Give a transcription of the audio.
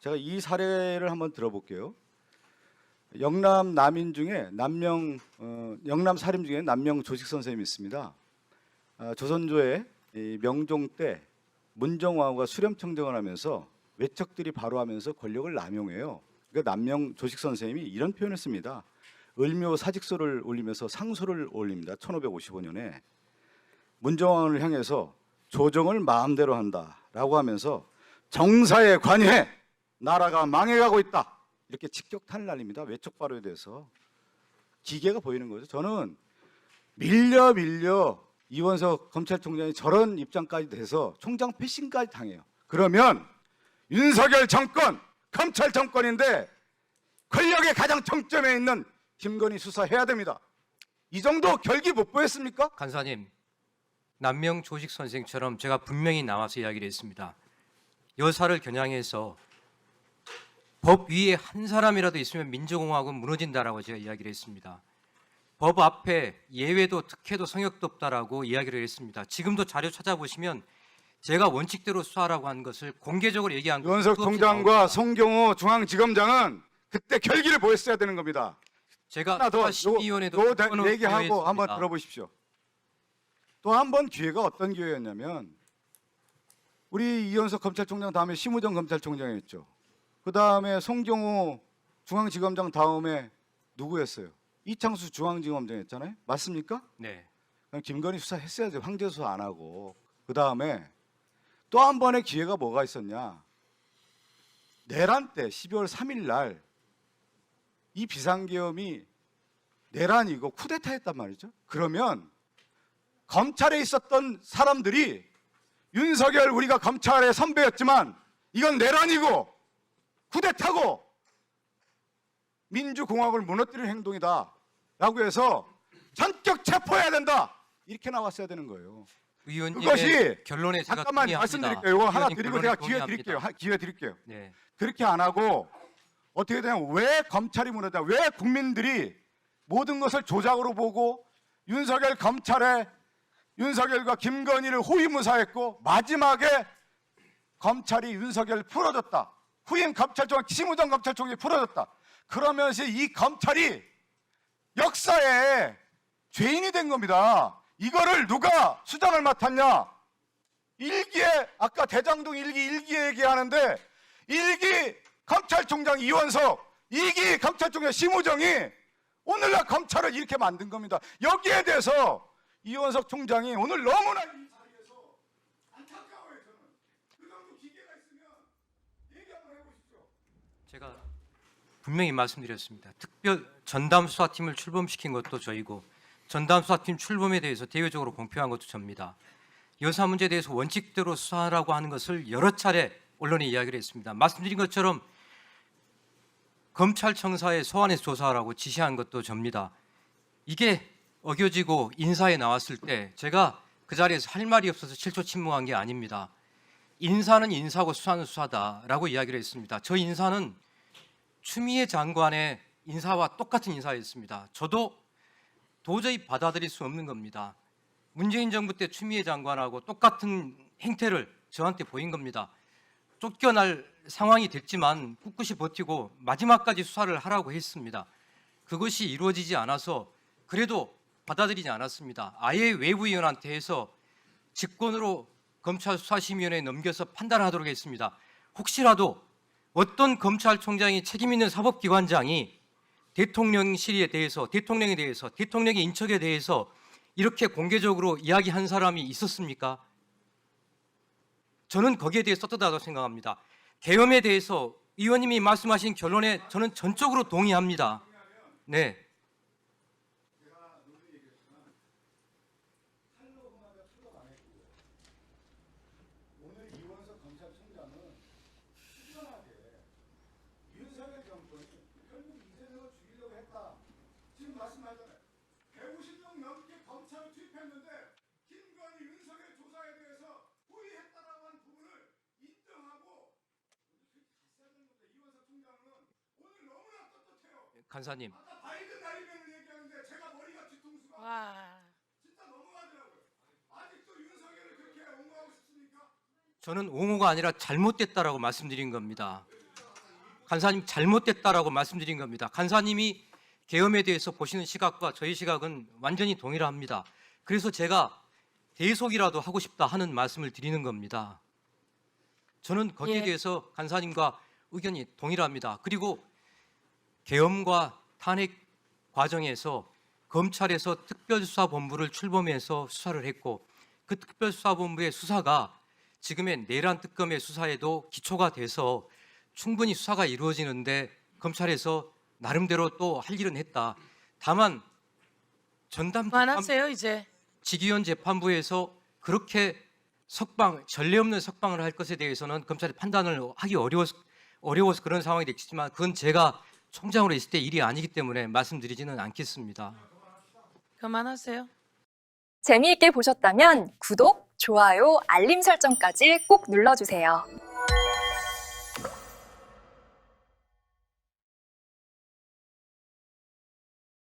제가 이 사례를 한번 들어볼게요. 영남 남인 중에 영남 살인 중에 남명 조식 선생님이 있습니다. 조선조의 이 명종 때 문정왕후가 수렴청정을 하면서 외척들이 바로하면서 권력을 남용해요. 그러니까 남명 조식 선생님이 이런 표현을 씁니다. 을묘 사직서를 올리면서 상소를 올립니다. 1555년에 문정왕을 향해서 조정을 마음대로 한다라고 하면서 정사에 관여해 나라가 망해가고 있다 이렇게 직격탄을 날립니다. 외척 발효에 대해서 기계가 보이는 거죠. 저는 밀려 이원석 검찰총장이 저런 입장까지 돼서 총장 패싱까지 당해요. 그러면 윤석열 정권, 검찰 정권인데 권력의 가장 정점에 있는 김건희 수사해야 됩니다. 이 정도 결기 못 보였습니까? 간사님, 남명 조식 선생처럼 제가 분명히 나와서 이야기를 했습니다. 여사를 겨냥해서 법 위에 한 사람이라도 있으면 민주공화국은 무너진다라고 제가 이야기를 했습니다. 법 앞에 예외도 특혜도 성역도 없다라고 이야기를 했습니다. 지금도 자료 찾아보시면 제가 원칙대로 수사하라고 한 것을 공개적으로 얘기한 유원석 총장과 송경호 중앙지검장은 그때 결기를 보였어야 되는 겁니다. 제가 하나 더 심의위원회도 얘기하고 한번 들어보십시오. 또 한 번 기회가 어떤 기회였냐면 우리 이원석 검찰총장 다음에 심우정 검찰총장이었죠. 그 다음에 송경호 중앙지검장 다음에 누구였어요? 이창수 중앙지검장이었잖아요. 맞습니까? 네. 그럼 김건희 수사했어야죠. 황제 수사 안 하고. 그 다음에 또 한 번의 기회가 뭐가 있었냐? 내란 때 12월 3일 날 이 비상계엄이 내란이고 쿠데타였단 말이죠. 그러면 검찰에 있었던 사람들이 윤석열 우리가 검찰의 선배였지만 이건 내란이고 쿠데타고 민주공화국을 무너뜨리는 행동이다 라고 해서 전격 체포해야 된다 이렇게 나왔어야 되는 거예요. 그것이 결론에 제가 잠깐만 동의합니다. 말씀드릴게요. 이거 하나 의원님 드리고 제가 결론에 기회 드릴게요. 네. 그렇게 안 하고 어떻게 되냐면 왜 검찰이 무너져? 왜 국민들이 모든 것을 조작으로 보고 윤석열 검찰에 윤석열과 김건희를 호위무사했고 마지막에 검찰이 윤석열을 풀어줬다. 후임 검찰총장 심우정 검찰총장이 풀어줬다. 그러면서 이 검찰이 역사에 죄인이 된 겁니다. 이거를 누가 수장을 맡았냐? 일기에 아까 대장동 일기 얘기하는데 일기 검찰총장 이원석, 2기 검찰총장 심우정이 오늘날 검찰을 이렇게 만든 겁니다. 여기에 대해서 이원석 총장이 오늘 너무나 이 자리에서 안타까워요. 저는 그 정도 기계가 있으면 얘기 한번 해보십시오. 제가 분명히 말씀드렸습니다. 특별 전담 수사팀을 출범시킨 것도 저희고 전담 수사팀 출범에 대해서 대외적으로 공표한 것도 접니다. 여사 문제에 대해서 원칙대로 수사하라고 하는 것을 여러 차례 언론에 이야기를 했습니다. 말씀드린 것처럼 검찰청사에 소환해서 조사하라고 지시한 것도 접니다. 이게 어겨지고 인사에 나왔을 때 제가 그 자리에서 할 말이 없어서 7초 침묵한 게 아닙니다. 인사는 인사고 수사는 수사다라고 이야기를 했습니다. 저 인사는 추미애 장관의 인사와 똑같은 인사였습니다. 저도 도저히 받아들일 수 없는 겁니다. 문재인 정부 때 추미애 장관하고 똑같은 행태를 저한테 보인 겁니다. 쫓겨날 상황이 됐지만 꿋꿋이 버티고 마지막까지 수사를 하라고 했습니다. 그것이 이루어지지 않아서 그래도 받아들이지 않았습니다. 아예 외부위원한테 해서 직권으로 검찰 수사심의위원회에 넘겨서 판단하도록 했습니다. 혹시라도 어떤 검찰총장이 책임 있는 사법기관장이 대통령실에 대해서 대통령의 인척에 대해서 이렇게 공개적으로 이야기한 사람이 있었습니까? 저는 거기에 대해서 떳떳하다고 생각합니다. 계엄에 대해서 의원님이 말씀하신 결론에 저는 전적으로 동의합니다. 네. 오늘 이원석 검찰총장은 시원하게 윤석열 정권이 결국 이재명을 죽이려고 했다. 지금 말씀하잖아요. 150명 넘게 검찰을 투입했는데 김건희 윤석열 조사에 대해서 호의했다라고 한 부분을 인정하고 이원석 총장은 오늘 너무나 떳떳해요. 간사님. 아까 바이든 날리면을 얘기하는데 제가 머리가 뒤통수가 와. 진짜 너무하더라고요. 아직도 윤석열을 그렇게 옹호하고 싶습니까? 저는 옹호가 아니라 잘못됐다라고 말씀드린 겁니다. 간사님 잘못됐다라고 말씀드린 겁니다. 간사님이 계엄에 대해서 보시는 시각과 저희 시각은 완전히 동일합니다. 그래서 제가 대속이라도 하고 싶다 하는 말씀을 드리는 겁니다. 저는 거기에 예. 대해서 간사님과 의견이 동일합니다. 그리고 계엄과 탄핵 과정에서 검찰에서 특별수사본부를 출범해서 수사를 했고 그 특별수사본부의 수사가 지금의 내란 특검의 수사에도 기초가 돼서 충분히 수사가 이루어지는데 검찰에서 나름대로 또 할 일은 했다. 다만 전담 그만하세요 이제. 직위원 재판부에서 그렇게 전례 없는 석방을 할 것에 대해서는 검찰이 판단을 하기 어려워서 그런 상황이 됐지만 그건 제가 총장으로 있을 때 일이 아니기 때문에 말씀드리지는 않겠습니다. 그만하세요. 재미있게 보셨다면 구독, 좋아요, 알림 설정까지 꼭 눌러주세요.